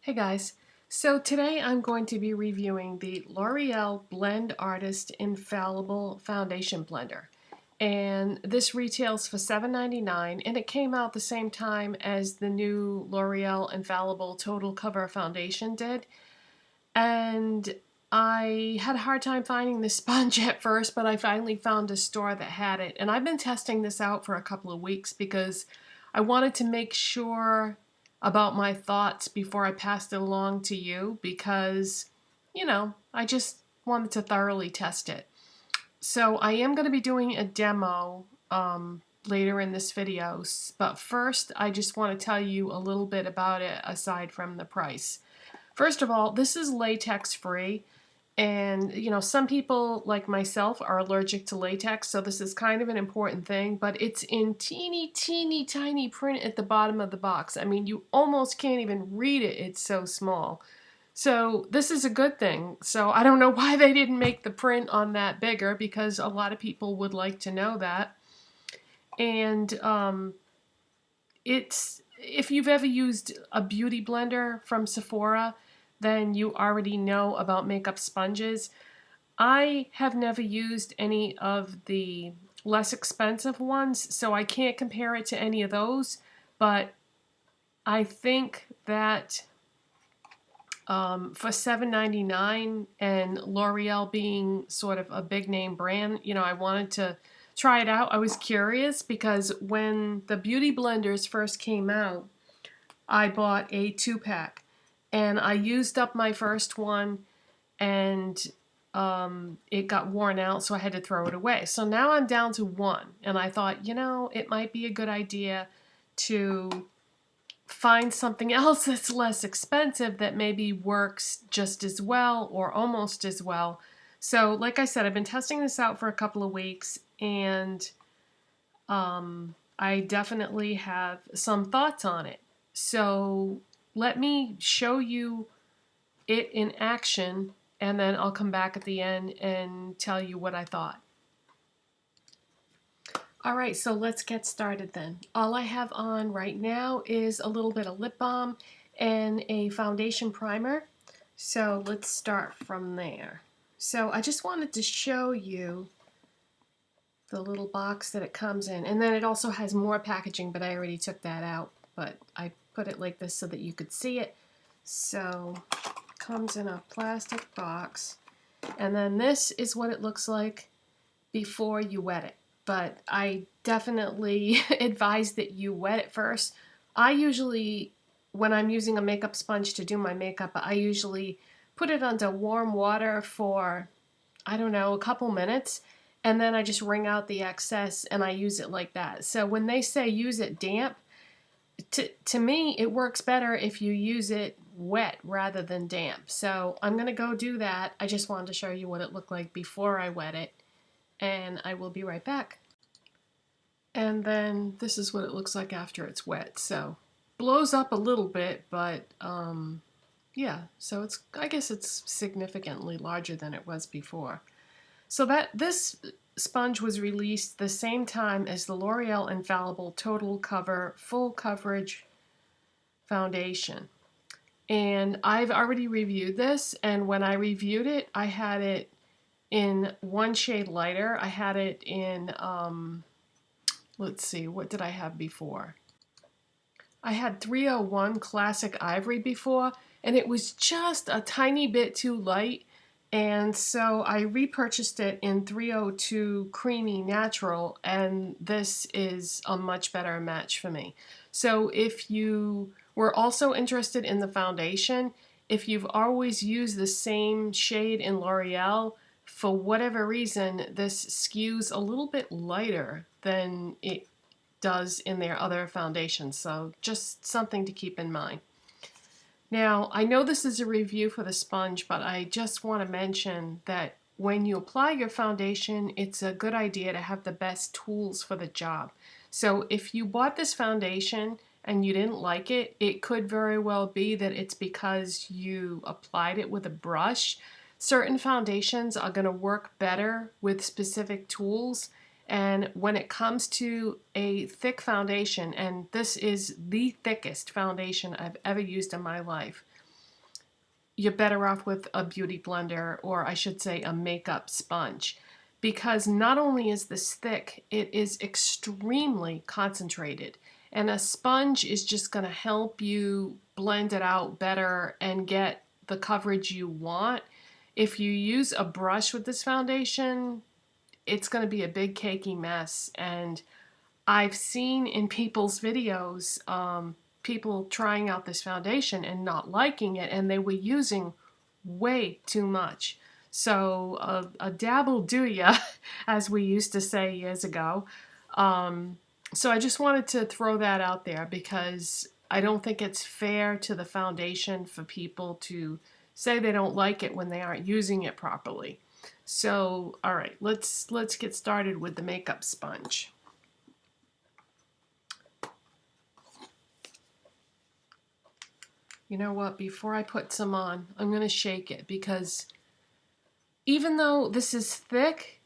Hey guys, so today I'm going to be reviewing the L'Oreal Blend Artist Infallible Foundation Blender. And this retails for $7.99 and it came out the same time as the new L'Oreal Infallible Total Cover Foundation did. And I had a hard time finding this sponge at first, but I finally found a store that had it. And I've been testing this out for a couple of weeks because I wanted to make sure about my thoughts before I passed it along to you because, I just wanted to thoroughly test it. So I am going to be doing a demo later in this video, but first I just want to tell you a little bit about it aside from the price. First of all, this is latex free. And, some people like myself are allergic to latex, so this is kind of an important thing, but it's in teeny, teeny, tiny print at the bottom of the box. I mean, you almost can't even read it. It's so small. So this is a good thing. So I don't know why they didn't make the print on that bigger, because a lot of people would like to know that. And if you've ever used a beauty blender from Sephora, then you already know about makeup sponges. I have never used any of the less expensive ones, so I can't compare it to any of those, but I think that for $7.99 and L'Oreal being sort of a big name brand, I wanted to try it out. I was curious because when the beauty blenders first came out, I bought a 2-pack. And I used up my first one and it got worn out, so I had to throw it away. So now I'm down to one. And I thought, it might be a good idea to find something else that's less expensive that maybe works just as well or almost as well. So like I said, I've been testing this out for a couple of weeks and I definitely have some thoughts on it. So let me show you it in action, and then I'll come back at the end and tell you what I thought. Alright, so let's get started then. All I have on right now is a little bit of lip balm and a foundation primer. So let's start from there. So I just wanted to show you the little box that it comes in. And then it also has more packaging, but I already took that out. But I put it like this so that you could see it. So it comes in a plastic box, and then this is what it looks like before you wet it. But I definitely advise that you wet it first. I usually, when I'm using a makeup sponge to do my makeup, I usually put it under warm water for, I don't know, a couple minutes, and then I just wring out the excess and I use it like that. So when they say use it damp, to me, it works better if you use it wet rather than damp. So I'm going to go do that. I just wanted to show you what it looked like before I wet it. And I will be right back. And then this is what it looks like after it's wet. So blows up a little bit, but yeah. So I guess it's significantly larger than it was before. So this sponge was released the same time as the L'Oreal Infallible Total Cover Full Coverage Foundation. And I've already reviewed this, and when I reviewed it, I had it in one shade lighter. I had it in, let's see, what did I have before? I had 301 Classic Ivory before, and it was just a tiny bit too light. And so I repurchased it in 302 Creamy Natural, and this is a much better match for me. So if you were also interested in the foundation, if you've always used the same shade in L'Oreal, for whatever reason, this skews a little bit lighter than it does in their other foundations. So just something to keep in mind. Now, I know this is a review for the sponge, but I just want to mention that when you apply your foundation, it's a good idea to have the best tools for the job. So if you bought this foundation and you didn't like it, it could very well be that it's because you applied it with a brush. Certain foundations are going to work better with specific tools. And when it comes to a thick foundation, and this is the thickest foundation I've ever used in my life, you're better off with a beauty blender, or I should say a makeup sponge, because not only is this thick, it is extremely concentrated. And a sponge is just going to help you blend it out better and get the coverage you want. If you use a brush with this foundation, it's going to be a big cakey mess. And I've seen in people's videos, people trying out this foundation and not liking it, and they were using way too much. So a dab will do ya, as we used to say years ago. So I just wanted to throw that out there because I don't think it's fair to the foundation for people to say they don't like it when they aren't using it properly. So, all right, let's get started with the makeup sponge. You know what, before I put some on, I'm going to shake it because even though this is thick,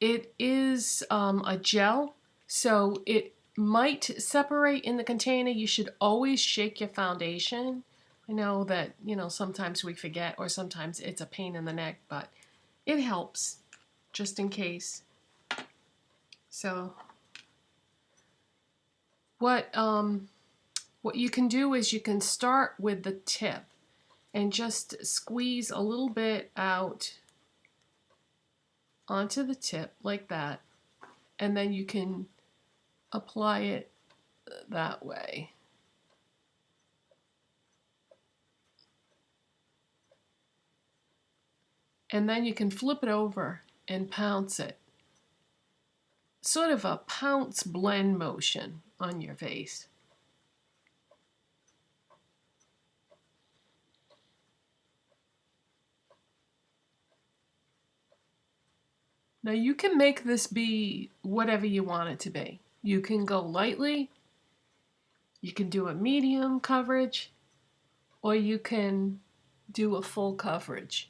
it is a gel, so it might separate in the container. You should always shake your foundation. I know that, you know, sometimes we forget or sometimes it's a pain in the neck, but it helps just in case. So what you can do is you can start with the tip and just squeeze a little bit out onto the tip like that, and then you can apply it that way. And then you can flip it over and pounce it. Sort of a pounce blend motion on your face. Now you can make this be whatever you want it to be. You can go lightly, you can do a medium coverage, or you can do a full coverage.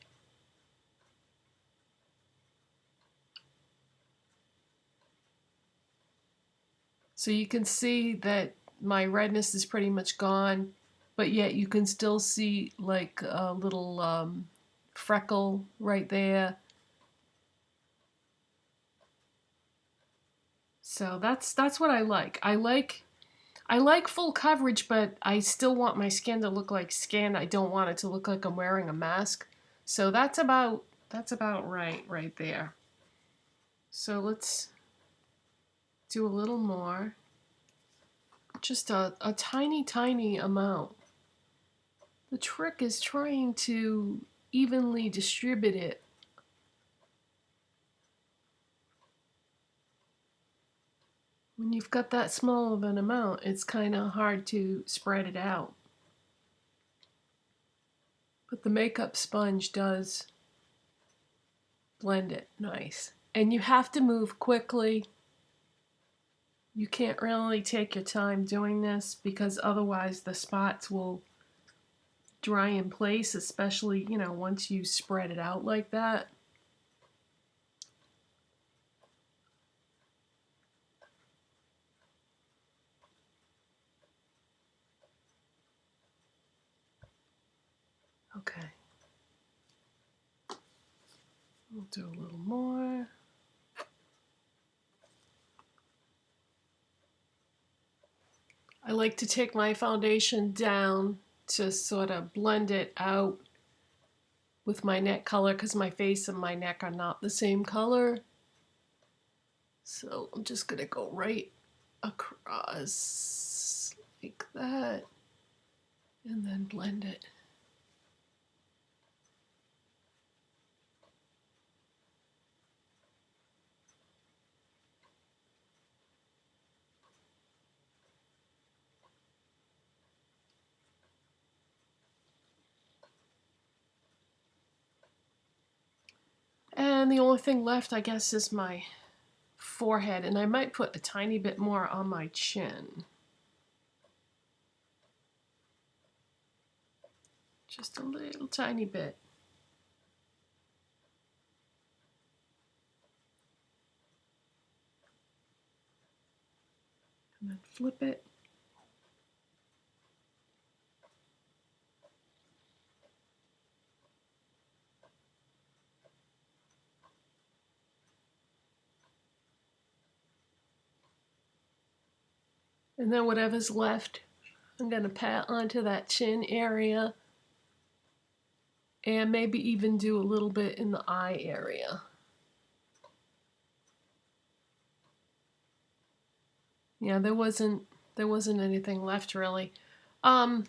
So you can see that my redness is pretty much gone, but yet you can still see like a little freckle right there. So that's what I like. I like full coverage, but I still want my skin to look like skin. I don't want it to look like I'm wearing a mask. So that's about right there. So let's do a little more. Just a tiny amount. The trick is trying to evenly distribute it. When you've got that small of an amount, it's kind of hard to spread it out. But the makeup sponge does blend it nice. And you have to move quickly. You can't really take your time doing this because otherwise the spots will dry in place, especially, you know, once you spread it out like that. Okay. We'll do a little more. I like to take my foundation down to sort of blend it out with my neck color because my face and my neck are not the same color. So I'm just gonna go right across like that and then blend it. And the only thing left, I guess, is my forehead, and I might put a tiny bit more on my chin. Just a little tiny bit. And then flip it. And then whatever's left, I'm going to pat onto that chin area and maybe even do a little bit in the eye area. Yeah, there wasn't anything left really. I'm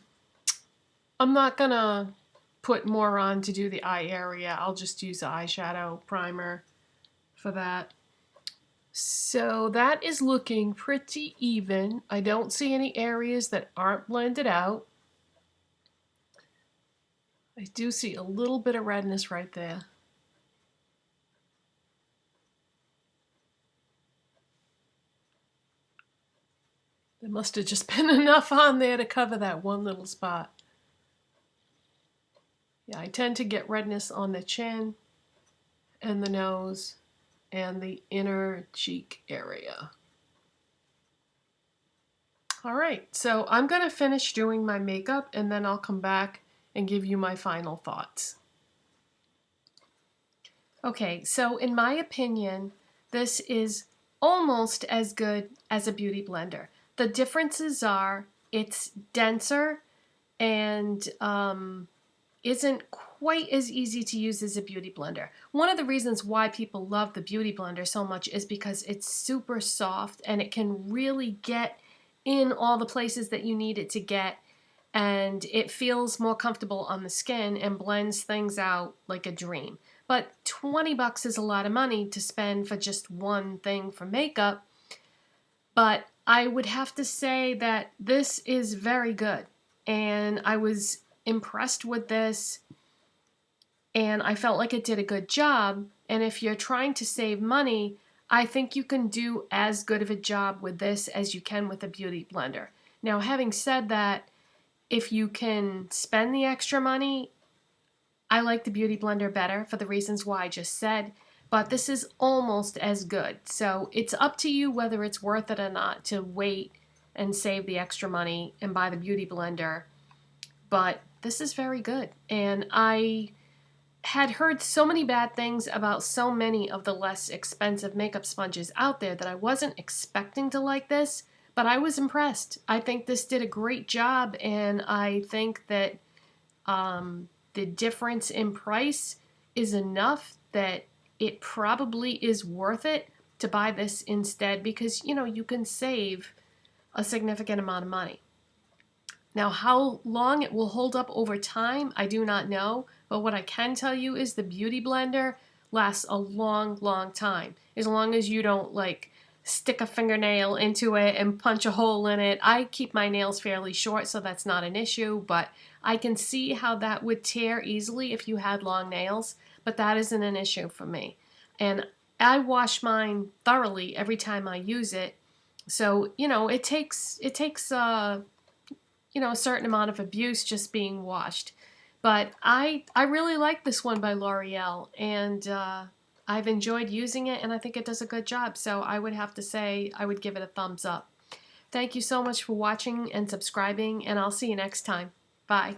not gonna put more on to do the eye area. I'll just use the eyeshadow primer for that. So that is looking pretty even. I don't see any areas that aren't blended out. I do see a little bit of redness right there. There must have just been enough on there to cover that one little spot. Yeah, I tend to get redness on the chin and the nose and the inner cheek area. All right, so I'm gonna finish doing my makeup and then I'll come back and give you my final thoughts. Okay, so in my opinion, this is almost as good as a beauty blender. The differences are it's denser and isn't quite as easy to use as a beauty blender. One of the reasons why people love the beauty blender so much is because it's super soft and it can really get in all the places that you need it to get, and it feels more comfortable on the skin and blends things out like a dream. But 20 bucks is a lot of money to spend for just one thing for makeup. But I would have to say that this is very good. And I was impressed with this. And I felt like it did a good job. And if you're trying to save money, I think you can do as good of a job with this as you can with a beauty blender. Now, having said that, if you can spend the extra money, I like the beauty blender better for the reasons why I just said, but this is almost as good. So it's up to you whether it's worth it or not to wait and save the extra money and buy the beauty blender. But this is very good. And I had heard so many bad things about so many of the less expensive makeup sponges out there that I wasn't expecting to like this, but I was impressed. I think this did a great job, and I think that the difference in price is enough that it probably is worth it to buy this instead, because you know you can save a significant amount of money. Now, how long it will hold up over time, I do not know, but what I can tell you is the beauty blender lasts a long, long time. As long as you don't like stick a fingernail into it and punch a hole in it. I keep my nails fairly short, so that's not an issue, but I can see how that would tear easily if you had long nails, but that isn't an issue for me. And I wash mine thoroughly every time I use it, so you know it takes you know, a certain amount of abuse just being washed. But I really like this one by L'Oreal, and I've enjoyed using it, and I think it does a good job. So I would have to say I would give it a thumbs up. Thank you so much for watching and subscribing, and I'll see you next time. Bye.